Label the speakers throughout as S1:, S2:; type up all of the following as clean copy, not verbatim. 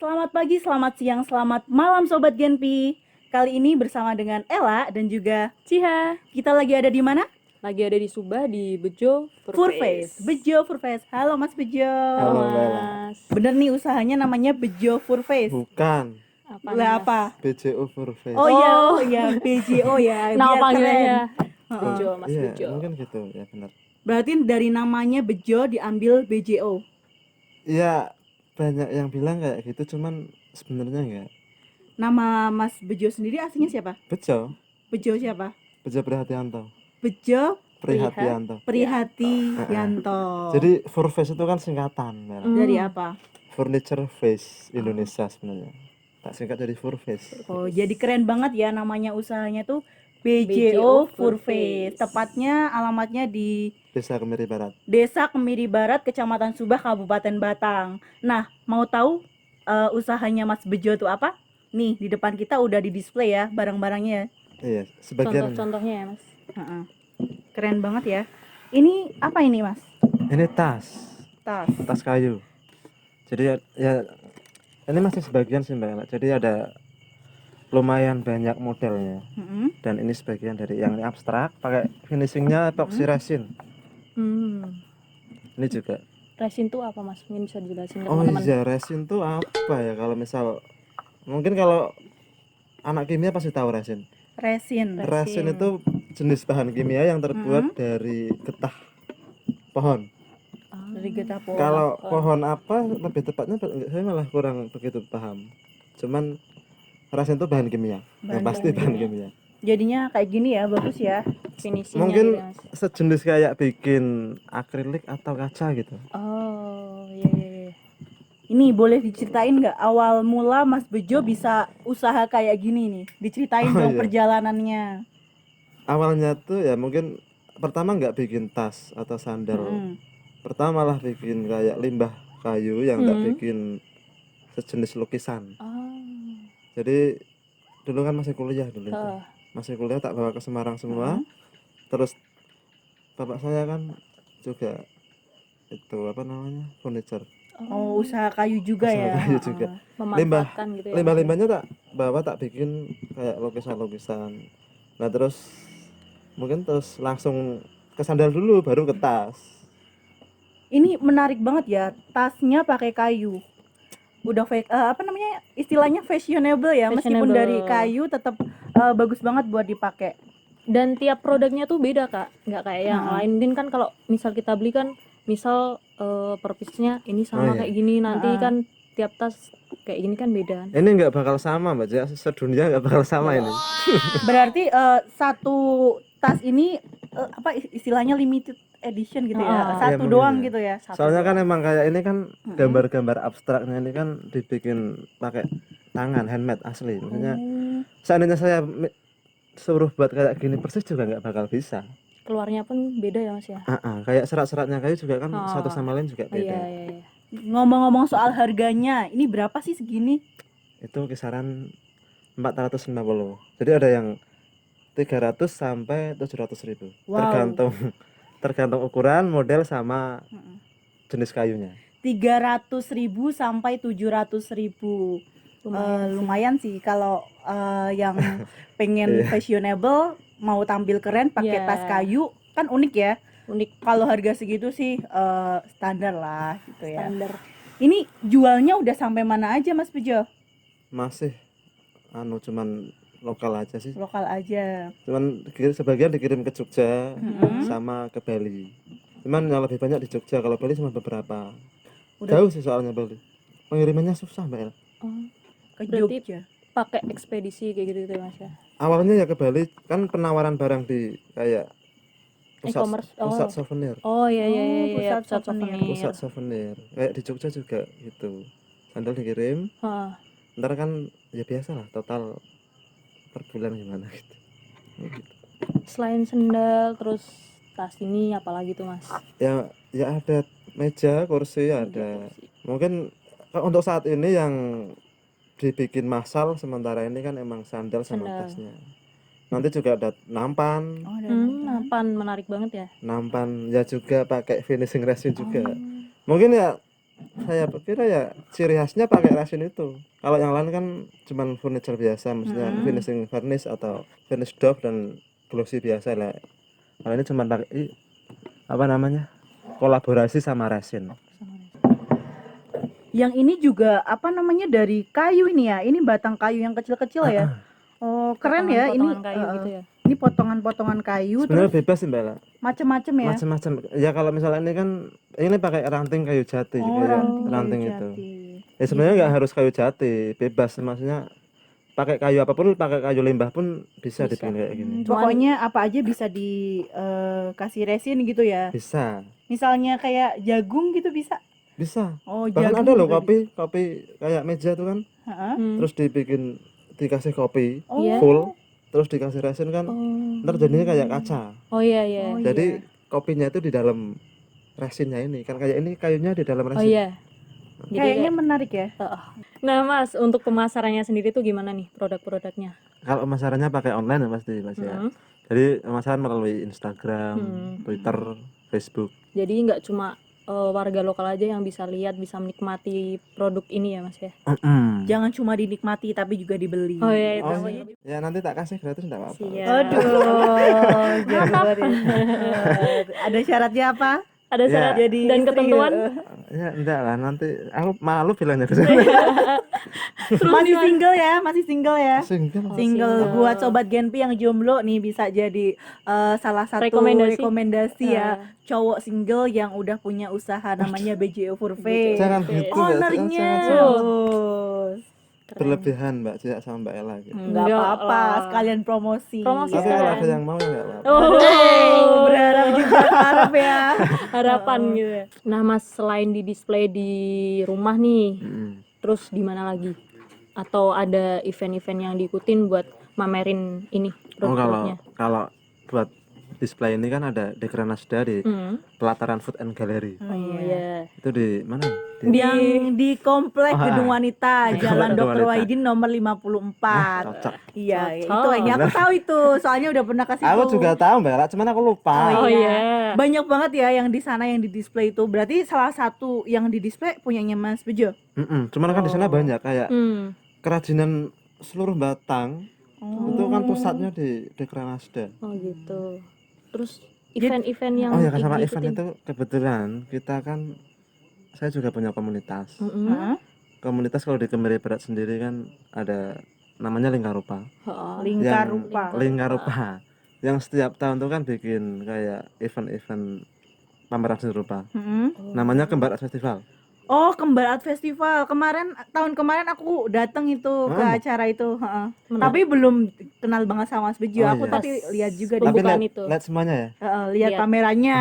S1: Selamat pagi, selamat siang, selamat malam Sobat Genpi. Kali ini bersama dengan Ella dan juga
S2: Ciha,
S1: kita lagi ada di mana?
S2: lagi ada di Subah di Bejo
S1: Furface. Bejo Furface. Halo Mas Bejo.
S2: Halo
S3: Halo, Bella.
S2: Mas.
S1: Bener nih usahanya namanya Bejo Furface.
S3: Bukan
S2: Apa nih,
S1: Lah
S2: Mas?
S1: apa?
S3: BJO Furface.
S1: Oh iya,
S2: Oh.
S1: oh iya, BJO ya.
S2: Nama
S1: biar
S2: panggilannya
S1: keren.
S2: Bejo, Mas
S3: Iya,
S2: Bejo.
S3: mungkin gitu ya, benar.
S1: Berarti dari namanya Bejo diambil BJO.
S3: Iya, banyak yang bilang kayak gitu, cuman sebenarnya enggak.
S1: Nama Mas Bejo sendiri aslinya siapa?
S3: Bejo
S1: Siapa?
S3: Prihatianto.
S1: Bejo
S3: Prihatianto.
S1: Prihatianto.
S3: Jadi Furface itu kan singkatan, Bella.
S1: Dari apa?
S3: Furniture Face Indonesia sebenarnya. Tak singkat dari Furface.
S1: Oh, jadi keren banget ya namanya usahanya tuh
S2: BJO
S1: BJO Furface.
S2: Furface.
S1: Tepatnya alamatnya di
S3: Desa Kemiri Barat.
S1: Desa Kemiri Barat, Kecamatan Subah, Kabupaten Batang. Nah, mau tahu usahanya Mas Bejo tuh apa? Nih, di depan kita udah di display ya barang-barangnya.
S3: Iya, sebagian.
S2: Contoh-contohnya ya, Mas.
S1: Heeh. Keren banget ya. Ini apa ini, Mas?
S3: Ini tas
S1: Tas.
S3: kayu. Jadi ya ini masih sebagian sih, Mbak Ella. Jadi ada lumayan banyak modelnya.
S1: Heeh.
S3: Dan ini sebagian dari yang ini abstrak, pakai finishingnya epoxy resin. Ini juga.
S2: Resin tuh apa, Mas? Mungkin bisa dijelasin ke
S3: Oh
S2: teman-teman.
S3: iya, resin tuh apa ya? Kalau misal mungkin kalau anak kimia pasti tahu resin.
S1: Resin.
S3: Resin itu jenis bahan kimia yang terbuat dari getah pohon.
S1: Dari getah pohon.
S3: Kalau pohon apa lebih tepatnya saya malah kurang begitu paham. Cuman resin itu bahan kimia. Yang pasti bahan kimia.
S1: Jadinya kayak gini ya, bagus ya.
S2: Finishingnya
S3: Mungkin
S2: gitu, Mas.
S3: sejenis kayak bikin akrilik atau kaca gitu.
S2: Oh, iya.
S1: Ini boleh diceritain nggak awal mula Mas Bejo bisa usaha kayak gini nih? Diceritain
S3: Oh,
S1: dong
S3: iya.
S1: perjalanannya.
S3: Awalnya tuh ya mungkin pertama nggak bikin tas atau sandal. Pertama malah bikin kayak limbah kayu yang nggak bikin sejenis lukisan.
S2: Oh.
S3: Jadi dulu kan masih kuliah dulu itu.
S2: Oh.
S3: Masih kuliah tak bawa ke Semarang semua. Terus bapak saya kan juga itu apa namanya, furniture.
S1: Oh, usaha kayu juga
S3: Usaha
S1: ya.
S3: kayu juga.
S2: Memanfaatkan gitu ya.
S3: Limbah-limbahnya tak bawa, tak bikin kayak lukisan-lukisan. Nah terus mungkin terus langsung ke sandal dulu baru ke tas.
S1: Ini menarik banget ya, tasnya pakai kayu. Udah apa namanya? Istilahnya fashionable ya, meskipun
S2: Fashionable.
S1: dari kayu tetap bagus banget buat dipakai.
S2: Dan tiap produknya tuh beda, Kak. Nggak kayak yang lain. Mungkin kan kalau misal kita beli kan misal per piece-nya ini sama kayak gini, nanti kan tiap tas kayak gini kan beda.
S3: Ini nggak bakal sama Mbak Jaya, sedunia nggak bakal sama ini.
S1: Berarti satu tas ini apa istilahnya limited edition gitu ya. Satu
S3: Ya,
S1: doang
S3: mungkin ya.
S1: gitu ya.
S3: Soalnya kan emang kayak ini kan gambar-gambar abstraknya ini kan dibikin pakai tangan, handmade asli. Maksudnya seandainya saya suruh buat kayak gini persis juga nggak bakal bisa.
S2: Keluarnya pun beda ya, Mas ya.
S3: Kayak serat-seratnya kayu juga kan satu sama lain juga beda.
S2: Iya.
S1: Ngomong-ngomong soal harganya, ini berapa sih segini?
S3: Itu kisaran 450. Jadi ada yang 300 sampai 700 ribu.
S1: Wow.
S3: Tergantung ukuran, model sama jenis kayunya.
S1: 300.000 sampai 700.000. Lumayan sih kalau yang pengen fashionable mau tampil keren pakai tas kayu kan unik ya.
S2: Unik.
S1: Kalau harga segitu sih standar lah gitu ya.
S2: Standar.
S1: Ini jualnya udah sampai mana aja Mas Bejo?
S3: Masih cuman lokal aja sih.
S1: Lokal aja.
S3: Cuman sebagian dikirim ke Jogja sama ke Bali. Cuman yang lebih banyak di Jogja, kalau Bali cuma beberapa. Jauh sih soalnya Bali. Pengirimannya susah Mbak El.
S1: Ke
S2: Berarti
S1: Jogja.
S2: pakai ekspedisi kayak gitu ya, Mas ya.
S3: Awalnya ya ke Bali kan penawaran barang di kayak
S2: E-commerce.
S3: pusat souvenir.
S2: Oh iya.
S1: Pusat souvenir.
S3: Pusat souvenir. Kayak di Jogja juga gitu. Sandal dikirim. Ntar kan ya biasa lah total per bulan gimana gitu. Gitu.
S2: Selain sendal terus tas ini apalagi tuh, Mas?
S3: Ya ada meja, kursi ada. Mungkin untuk saat ini yang dibikin massal sementara ini kan emang sandal sama tasnya. Nanti juga ada nampan.
S2: Nampan menarik banget ya.
S3: Nampan ya juga pakai finishing resin juga. Mungkin ya saya kira ya ciri khasnya pakai resin itu. Kalau yang lain kan cuman furniture biasa, maksudnya finishing varnish atau finish doff dan glossy biasa lah. Kalau ini cuman pakai apa namanya, kolaborasi sama resin.
S1: Yang ini juga apa namanya dari kayu ini ya. Ini batang kayu yang kecil-kecil ya. Oh, keren ya ini.
S2: Potongan kayu gitu ya.
S1: Ini potongan-potongan kayu
S3: Sebenarnya
S1: terus
S3: bebas sih Mbak.
S1: macem-macem ya.
S3: Macam-macam. Ya kalau misalnya ini kan ini pakai ranting kayu jati,
S1: Oh,
S3: kayak
S1: ranting
S3: ranting
S1: kayu
S3: itu.
S1: jati.
S3: Ya sebenarnya nggak harus kayu jati, bebas, maksudnya pakai kayu apapun, pakai kayu limbah pun bisa
S2: Bisa.
S3: dibikin kayak gini.
S1: Pokoknya apa aja bisa dikasih resin gitu ya.
S3: Bisa.
S1: Misalnya kayak jagung gitu bisa.
S3: Bisa.
S1: Oh,
S3: Bahkan
S1: jagung
S3: ada loh
S1: juga
S3: kopi kayak meja tuh kan,
S1: bisa. Heeh.
S3: terus dikasih kopi
S1: Oh.
S2: Iya.
S3: full, terus dikasih resin kan,
S2: Oh.
S3: ntar jadinya kayak kaca.
S2: Oh iya iya.
S1: Oh,
S3: Jadi
S1: iya.
S3: kopinya itu di dalam resinnya ini kan, kayak ini kayunya di dalam
S2: Oh
S3: resin.
S2: iya. Jadi
S1: Kayaknya
S2: kayak-
S1: menarik ya.
S2: Nah Mas, untuk pemasarannya sendiri tuh gimana nih produk-produknya?
S3: Kalau pemasarannya pakai online ya pasti Mas ya.
S2: Hmm.
S3: Jadi pemasaran melalui Instagram,
S2: Hmm.
S3: Twitter, Facebook.
S2: Jadi nggak cuma warga lokal aja yang bisa lihat, bisa menikmati produk ini ya Mas ya.
S1: Jangan cuma dinikmati tapi juga dibeli.
S2: Oh iya itu.
S3: Oh, ya nanti tak kasih gratis enggak apa-apa.
S2: Siap.
S1: Aduh, jago deh. Ada syaratnya apa?
S2: Ada
S3: Ya.
S2: syarat
S1: Jadi
S2: dan
S1: istri,
S2: ketentuan.
S3: Ya enggak lah, nanti aku malu bilangnya ke sana.
S1: Masih single ya, masih single ya.
S3: Single.
S1: Single
S2: single.
S1: buat sobat Genpi yang jomblo nih bisa jadi salah satu
S2: Rekomendasi.
S1: rekomendasi ya, cowok single yang udah punya usaha namanya BJO Furve.
S3: Jangan gitu, Mbak.
S1: Ownernya
S3: Jangan.
S1: bos.
S3: Berlebihan Mbak Cia sama Mbak Ella gitu.
S1: Nggak
S2: Enggak
S1: apa-apa,
S2: lah.
S1: sekalian promosi.
S2: Promosi
S3: Tapi kalau
S2: sekalian.
S3: ada yang mau ya enggak apa-apa.
S1: Oh, berharap juga harap ya.
S2: Harapan gitu ya. Nah Mas, selain di display di rumah nih,
S3: Mm-mm.
S2: terus di mana lagi? Atau ada event-event yang diikutin buat mamerin ini
S3: Oh,
S2: produk-produknya?
S3: kalau buat display ini kan ada Dekranasda di
S2: Hmm.
S3: pelataran Food and Gallery.
S2: Oh iya.
S3: Itu di mana? Di
S1: Yang di komplek
S3: Oh,
S1: Gedung Wanita,
S3: di
S1: Jalan
S3: Komplek
S1: Dr.
S3: Gedung Wanita.
S1: Wahidin nomor 54.
S3: cocok.
S1: Iya,
S2: Cocok.
S1: itu aja. Aku tahu itu, soalnya udah pernah kasih
S3: Aku
S1: tuh.
S3: juga tahu Mbak Ella, cuman aku lupa.
S2: Oh iya.
S1: Banyak banget ya yang di sana yang di display itu. Berarti salah satu yang di display punyanya Mas Bejo.
S3: Cuman kan di sana
S1: Oh.
S3: banyak kayak
S2: Hmm.
S3: kerajinan seluruh Batang.
S1: Oh.
S3: Itu kan pusatnya di Dekranasda.
S2: Oh gitu. Terus event-event yang
S3: Oh ya, sama
S2: diikutin.
S3: event itu kebetulan kita kan, saya juga punya komunitas.
S2: Mm-mm.
S1: Hah?
S3: Komunitas kalau di Kemiri Barat sendiri kan ada namanya Lingkar Rupa.
S2: Oh.
S1: Lingkar
S3: Yang-
S1: Rupa.
S3: Lingkar Rupa. Yang setiap tahun tuh kan bikin kayak event-event pameran seni rupa.
S1: Mm-mm.
S3: Namanya Kembar Art Festival.
S1: Oh, Kembar Art Festival. Tahun kemarin aku datang itu ke
S3: Hmm.
S1: acara itu, heeh.
S2: Menarik.
S1: Tapi belum kenal banget sama Mas Bejo.
S3: Oh,
S1: Aku
S3: iya.
S1: tapi lihat juga
S2: Pas
S1: di
S3: Tapi
S2: Pembukaan
S3: lihat
S2: itu.
S3: lihat semuanya ya.
S1: lihat
S2: Lihat.
S1: kameranya.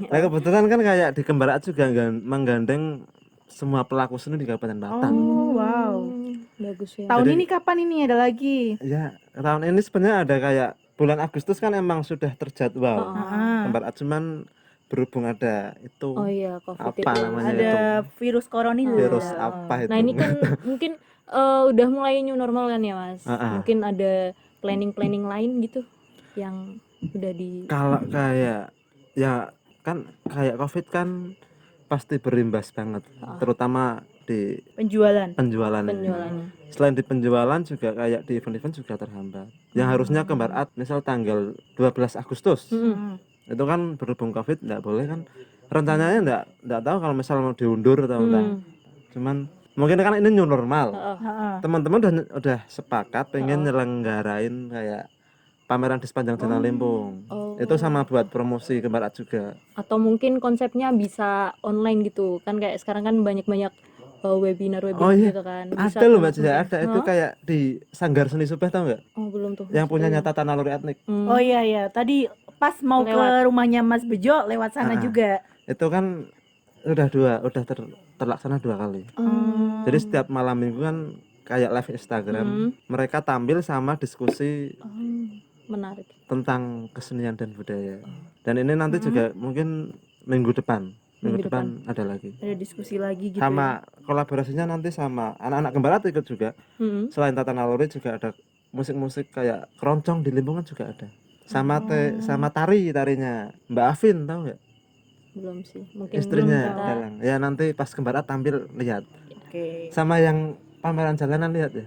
S3: Nah kebetulan kan kayak di Kembar Art juga menggandeng semua pelaku seni di Kabupaten Batang.
S1: Oh, wow.
S2: Bagus ya.
S1: Tahun
S3: Jadi-
S1: ini kapan ini ada lagi?
S3: Ya, tahun ini sebenarnya ada kayak bulan Agustus kan emang sudah terjadwal.
S2: Oh.
S1: Heeh.
S3: Kembar Art cuman berhubung ada itu
S2: Oh iya, COVID
S3: apa
S2: itu.
S3: namanya
S1: Ada
S3: itu?
S1: virus corona ini.
S3: Virus
S1: Heeh.
S3: apa itu?
S2: Nah ini kan mungkin udah mulai new normal kan ya Mas.
S3: Ah.
S2: Mungkin ada planning lain gitu yang udah di.
S3: Kalau kayak ya kan kayak Covid kan pasti berimbas banget, terutama di
S1: Penjualan.
S3: penjualan ini.
S2: Penjualannya.
S3: Selain di penjualan juga kayak di event-event juga terhambat. Yang harusnya Kembar Art misal tanggal 12 Agustus.
S2: Mm-mm.
S3: Itu kan berhubung Covid nggak boleh kan. Rencananya nggak tahu kalau misal mau diundur atau enggak.
S2: Hmm.
S3: Cuman mungkin kan ini new normal.
S1: Heeh.
S3: Teman-teman udah sepakat pengen nyelenggarain kayak pameran di sepanjang Jalan Limpung.
S2: Oh.
S3: Itu sama buat promosi Kembar Art juga.
S2: Atau mungkin konsepnya bisa online gitu kan, kayak sekarang kan banyak webinar
S3: Oh, iya.
S2: gitu kan. Bisa
S3: Ada loh Mbak
S2: langsung
S3: Cia,
S2: di-
S3: ada itu
S2: Hah?
S3: kayak di Sanggar Seni Subeh tau nggak?
S2: Oh belum tuh.
S3: Yang punya nyata tanah naluri etnik.
S2: Hmm.
S1: Oh iya ya, tadi pas mau ke
S2: Lewat.
S1: rumahnya Mas Bejo lewat sana
S3: Ah.
S1: juga.
S3: Itu kan udah terlaksana 2 kali.
S2: Hmm.
S3: Jadi setiap malam minggu kan kayak live Instagram,
S2: Hmm.
S3: mereka tampil sama diskusi
S2: Oh, menarik.
S3: tentang kesenian dan budaya. Dan ini nanti juga mungkin minggu depan
S2: Minggu
S3: ada lagi.
S1: Ada diskusi lagi gitu.
S3: Sama kolaborasinya nanti sama anak-anak Kembar Art ikut juga.
S2: Hmm.
S3: Selain tata naluri juga ada musik-musik kayak keroncong di Limbungan juga ada. Sama sama tarinya Mbak Afin tahu nggak?
S2: Belum sih. Mungkin
S3: Istrinya
S2: belum kita.
S3: galang. Ya nanti pas kembar tampil lihat.
S1: Oke.
S3: Sama yang pameran jalanan lihat ya.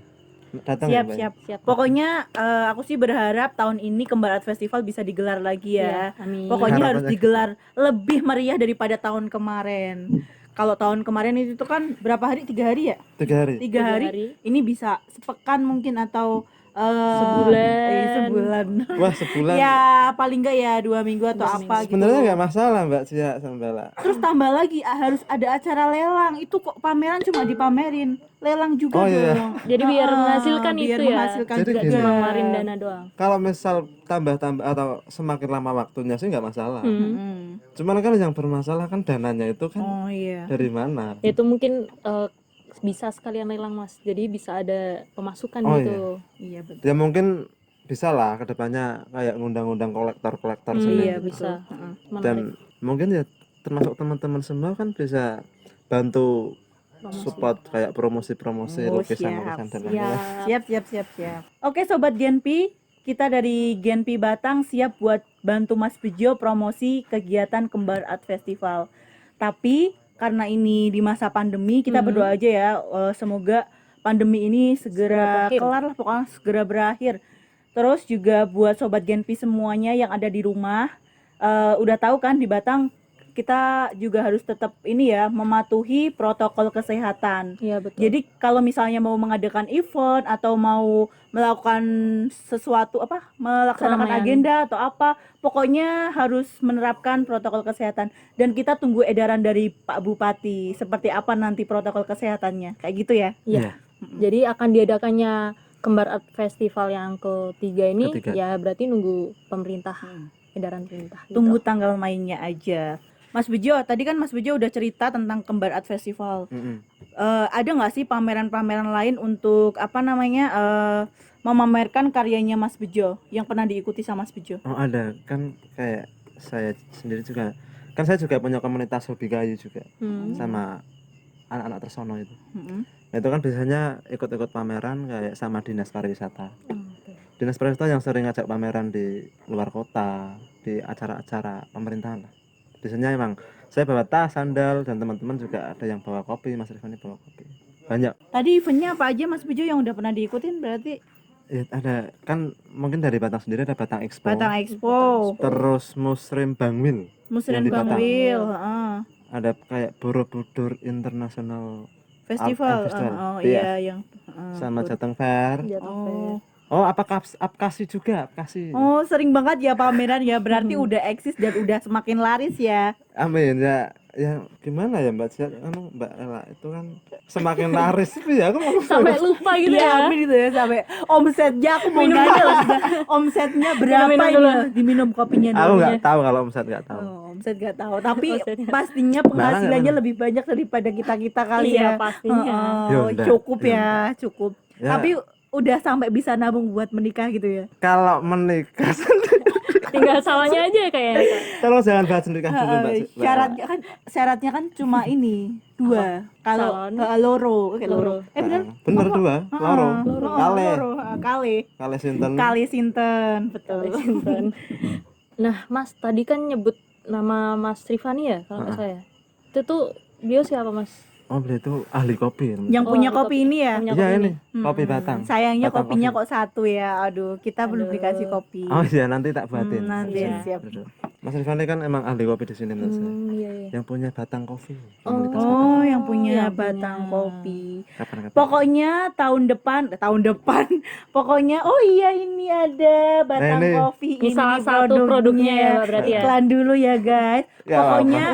S3: Datang ya,
S1: Siap,
S3: Mbak?
S1: siap.
S2: Siap.
S1: Pokoknya aku sih berharap tahun ini Kembar Art Festival bisa digelar lagi ya.
S2: Iya, amin.
S1: Pokoknya harus
S3: Harapannya
S1: digelar lebih meriah daripada tahun kemarin. Kalau tahun kemarin itu tuh kan berapa hari? 3 hari ya?
S3: 3 hari.
S1: 3 hari. Ini bisa sepekan mungkin atau sebulan.
S3: Wah, sebulan.
S1: Ya paling enggak ya 2 minggu atau
S2: 2
S1: apa
S2: minggu.
S1: gitu.
S3: Sebenarnya nggak masalah Mbak Cia sama Bella.
S1: Terus tambah lagi harus ada acara lelang. Itu kok pameran cuma dipamerin. Lelang juga
S3: Oh, iya.
S1: dong.
S2: Jadi biar menghasilkan
S1: biar
S2: itu ya.
S1: menghasilkan
S3: Jadi
S1: juga.
S3: gini.
S2: Cuma ngeluarin dana doang.
S3: Kalau misal tambah-tambah atau semakin lama waktunya sih nggak masalah.
S1: Hmm.
S3: Cuman kan yang bermasalah kan dananya itu kan
S1: Oh iya.
S3: dari mana?
S2: Itu mungkin bisa sekalian lelang Mas. Jadi bisa ada pemasukan
S3: Oh,
S2: gitu.
S1: Iya betul.
S3: Ya mungkin bisa lah kedepannya kayak ngundang-undang kolektor-kolektor seni
S1: Iya
S3: gitu.
S1: betul.
S2: Menarik.
S3: Dan mungkin ya termasuk teman-teman semua kan bisa bantu
S2: Promosi.
S3: support kayak promosi-promosi
S1: Oh,
S3: lukisan-lukisan dan
S2: Siap.
S3: lain-lain.
S1: Siap. Oke Sobat Genpi, kita dari Genpi Batang siap buat bantu Mas Bejo promosi kegiatan Kembar Art Festival. Tapi karena ini di masa pandemi, kita berdoa aja ya, semoga pandemi ini segera
S2: berakhir.
S1: kelar lah, pokoknya segera berakhir. Terus juga buat Sobat Genpi semuanya yang ada di rumah, udah tahu kan di Batang kita juga harus tetap ini ya, mematuhi protokol kesehatan.
S2: Iya betul.
S1: Jadi kalau misalnya mau mengadakan event atau mau melakukan sesuatu melaksanakan
S2: Keramaian.
S1: agenda atau apa, pokoknya harus menerapkan protokol kesehatan. Dan kita tunggu edaran dari Pak Bupati seperti apa nanti protokol kesehatannya. Kayak gitu ya.
S2: Iya. Jadi akan diadakannya Kembar Art Festival yang ketiga ini
S3: Ketiga.
S2: ya berarti nunggu pemerintah, edaran pemerintah. gitu.
S1: Tunggu tanggal mainnya aja. Mas Bejo, tadi kan Mas Bejo udah cerita tentang Kembar Art Festival. Ada nggak sih pameran-pameran lain untuk memamerkan karyanya Mas Bejo yang pernah diikuti sama Mas Bejo?
S3: Oh ada kan kayak saya sendiri juga kan saya juga punya komunitas hobi kayu juga sama anak-anak tersono itu. Nah, itu kan biasanya ikut-ikut pameran kayak sama dinas pariwisata. Dinas pariwisata yang sering ngajak pameran di luar kota, di acara-acara pemerintahan lah. Biasanya emang saya bawa tas, sandal, dan teman-teman juga ada yang bawa kopi. Mas Rifani bawa kopi. Banyak.
S1: Tadi eventnya apa aja Mas Bejo yang udah pernah diikutin berarti?
S3: Ya, ada kan mungkin dari Batang sendiri ada Batang Expo.
S1: Batang Expo,
S3: Terus Muslim Bangwil.
S1: Muslim
S3: yang di Batang.
S1: Bangwil,
S3: Ada kayak Borobudur International
S1: Festival,
S3: Festival.
S1: iya yang
S3: sama Jateng Fair. Oh, apa Apkasi juga, Apkasi.
S1: Oh, sering banget ya pameran ya, berarti udah eksis dan udah semakin laris ya.
S3: Amin ya. Ya gimana ya Mbak Cia, Mbak Ella itu kan semakin laris ya aku ngomong
S2: Sampai lupa gitu
S1: Iya,
S2: ya.
S1: amin gitu ya sampai omsetnya aku mau nanya lah juga. Omsetnya berapa
S2: Minum
S1: ini?
S2: dulu.
S1: Diminum kopinya
S3: Aku
S1: dulu.
S3: nggak tahu kalau omset nggak tahu.
S1: Omset nggak tahu, tapi
S2: Omsetnya.
S1: pastinya penghasilannya lebih banyak daripada kita kali
S2: Iya,
S1: ya.
S2: pastinya.
S3: Yaudah,
S1: Cukup ya, cukup.
S3: Ya.
S1: Tapi udah sampai bisa nabung buat menikah gitu ya.
S3: Kalau menikah
S2: Tinggal salahnya aja kayaknya. Kak.
S3: tolong jangan bahas nikah dulu Mbak.
S1: Syaratnya kan cuma ini 2. Kalau
S2: Calon.
S1: loro, oke
S2: Loro.
S1: bener.
S3: Bener 2, loro. Kale.
S1: Kali sinten, betul.
S2: Sinten. Nah, Mas tadi kan nyebut nama Mas Rifani ya kalau nggak salah ya. Itu tuh dia siapa Mas?
S3: Oh, beliau itu ahli kopi.
S1: Yang punya kopi ini ya.
S2: Punya
S3: Iya
S2: kopi
S3: ini, kopi Batang.
S1: Sayangnya
S3: Batang
S1: kopinya
S3: Coffee.
S1: kok satu ya. Aduh, kita belum dikasih kopi.
S3: Oh iya, nanti tak buatin.
S1: Nanti
S2: Iya.
S1: siap.
S3: Mas Rifani kan emang ahli kopi di sini menurut saya.
S2: Iya.
S3: Yang punya Batang Coffee. komunitas Batang.
S1: Oh, yang punya
S2: yang
S1: Batang
S2: punya.
S1: Kopi.
S3: Kapan-kapan.
S1: Pokoknya tahun depan. Pokoknya oh iya ini ada Batang
S3: Nah, ini.
S1: Coffee.
S2: Ini salah satu produknya ya, Mbak, berarti ya.
S1: Iklan dulu ya, guys.
S3: Ya,
S1: Pokoknya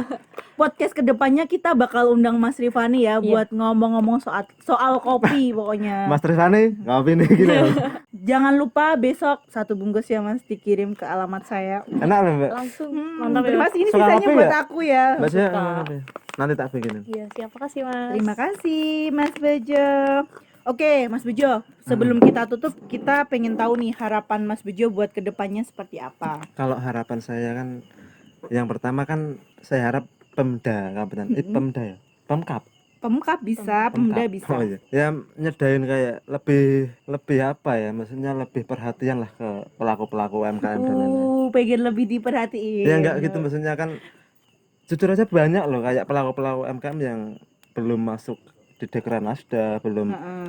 S1: podcast kedepannya kita bakal undang Mas Rifani ya buat ngomong-ngomong soal kopi pokoknya.
S3: Mas Rifani, ngopi nih gini.
S1: Jangan lupa besok 1 bungkus ya Mas dikirim ke alamat saya.
S3: Enak loh Mbak.
S2: Langsung mantap ya.
S1: Terima kasih, ini
S3: Suka
S1: sisanya
S3: kopi
S1: buat
S3: nggak?
S1: aku ya.
S3: Mbak Cia,
S2: Suka.
S3: ngopi. Nanti tak bikinin.
S2: Iya, siapa kasih Mas.
S1: Terima kasih Mas Bejo. Oke Mas Bejo, sebelum kita tutup kita pengen tahu nih harapan Mas Bejo buat kedepannya seperti apa.
S3: Kalau harapan saya kan yang pertama kan saya harap Pemda Kabupaten Pemda ya. Pemkap.
S1: Pemkap bisa, Pemda bisa.
S3: Oh iya. Ya nyedain kayak lebih apa ya? Maksudnya lebih perhatian lah ke pelaku-pelaku UMKM dan lain-lain.
S1: Pengen lebih diperhatiin.
S3: Ya enggak gitu maksudnya kan jujur aja banyak loh kayak pelaku-pelaku UMKM yang belum masuk di Dekranasda, belum
S1: Heeh.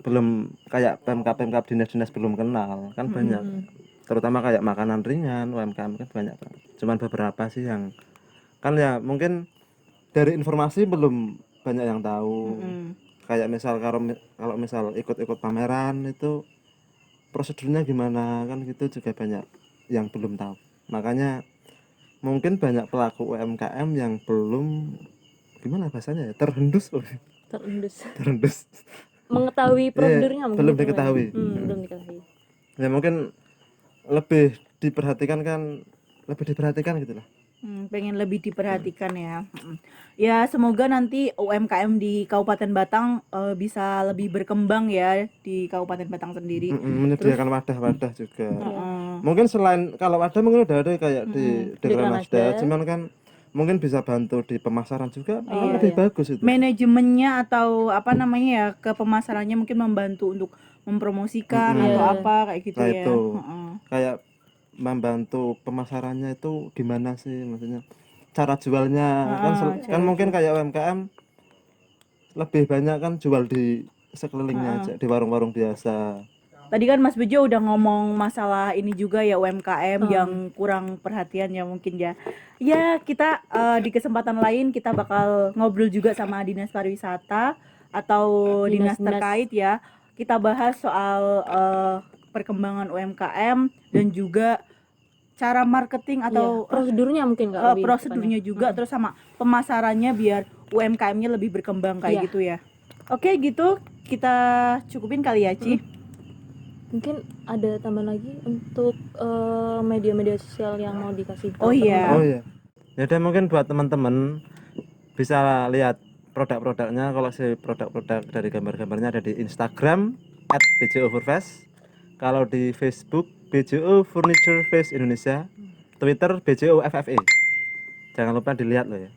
S3: belum kayak Pemkab dinas-dinas belum kenal kan banyak, terutama kayak makanan ringan UMKM kan banyak banget. Cuman beberapa sih yang kan ya mungkin dari informasi belum banyak yang tahu. Kayak misal kalau misal ikut-ikut pameran itu prosedurnya gimana kan gitu juga banyak yang belum tahu. Makanya mungkin banyak pelaku UMKM yang belum gimana bahasanya ya, terhendus
S2: terendus mengetahui prosedurnya mungkin
S3: belum
S2: gitu kan.
S3: diketahui.
S2: Belum diketahui.
S3: Ya mungkin lebih diperhatikan gitu lah.
S1: Pengen lebih diperhatikan ya. Ya semoga nanti UMKM di Kabupaten Batang bisa lebih berkembang ya di Kabupaten Batang sendiri.
S3: Menyediakan wadah-wadah juga.
S1: Heeh.
S3: Mungkin selain kalau wadah mungkin udah ada kayak di
S2: Dekranasda.
S3: Dekranasda, cuman kan mungkin bisa bantu di pemasaran juga kan
S1: Iya,
S3: lebih
S1: iya.
S3: bagus itu.
S1: Manajemennya atau apa namanya ya, ke pemasarannya mungkin membantu untuk mempromosikan atau apa kayak gitu
S3: Nah
S1: ya.
S3: itu
S1: Heeh.
S3: kayak membantu pemasarannya itu gimana sih, maksudnya cara jualnya kan mungkin kayak UMKM lebih banyak kan jual di sekelilingnya aja, di warung-warung biasa.
S1: Tadi kan Mas Bejo udah ngomong masalah ini juga ya, UMKM yang kurang perhatian ya mungkin ya. Ya kita di kesempatan lain kita bakal ngobrol juga sama dinas pariwisata atau dinas terkait ya. Kita bahas soal perkembangan UMKM dan juga cara marketing atau
S2: prosedurnya mungkin nggak lebih
S1: prosedurnya juga, terus sama pemasarannya biar UMKM-nya lebih berkembang kayak gitu ya. Oke gitu kita cukupin kali ya Ci.
S2: Mungkin ada tambahan lagi untuk media-media sosial yang mau dikasih tahu.
S1: Oh iya.
S3: Ya udah mungkin buat teman-teman bisa lihat produk-produknya. Kalau si produk-produk dari gambar-gambarnya ada di Instagram @bjoverfest. Kalau di Facebook BJO Furniture Fest Indonesia, Twitter BJO FFE. Jangan lupa dilihat loh ya.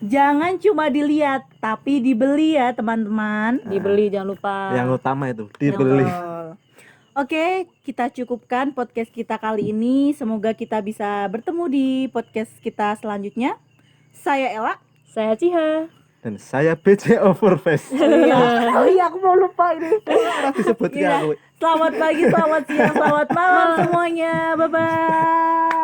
S1: Jangan cuma dilihat tapi dibeli ya teman-teman.
S2: Dibeli jangan lupa.
S3: Yang utama itu dibeli.
S1: Oke, kita cukupkan podcast kita kali ini. Semoga kita bisa bertemu di podcast kita selanjutnya. Saya Ella,
S2: Saya Ciha,
S3: dan saya BJ Overfest.
S1: Oh iya, aku mau lupa ini.
S3: Disebut ya aku.
S1: Selamat pagi, selamat siang, selamat malam semuanya. Bye bye.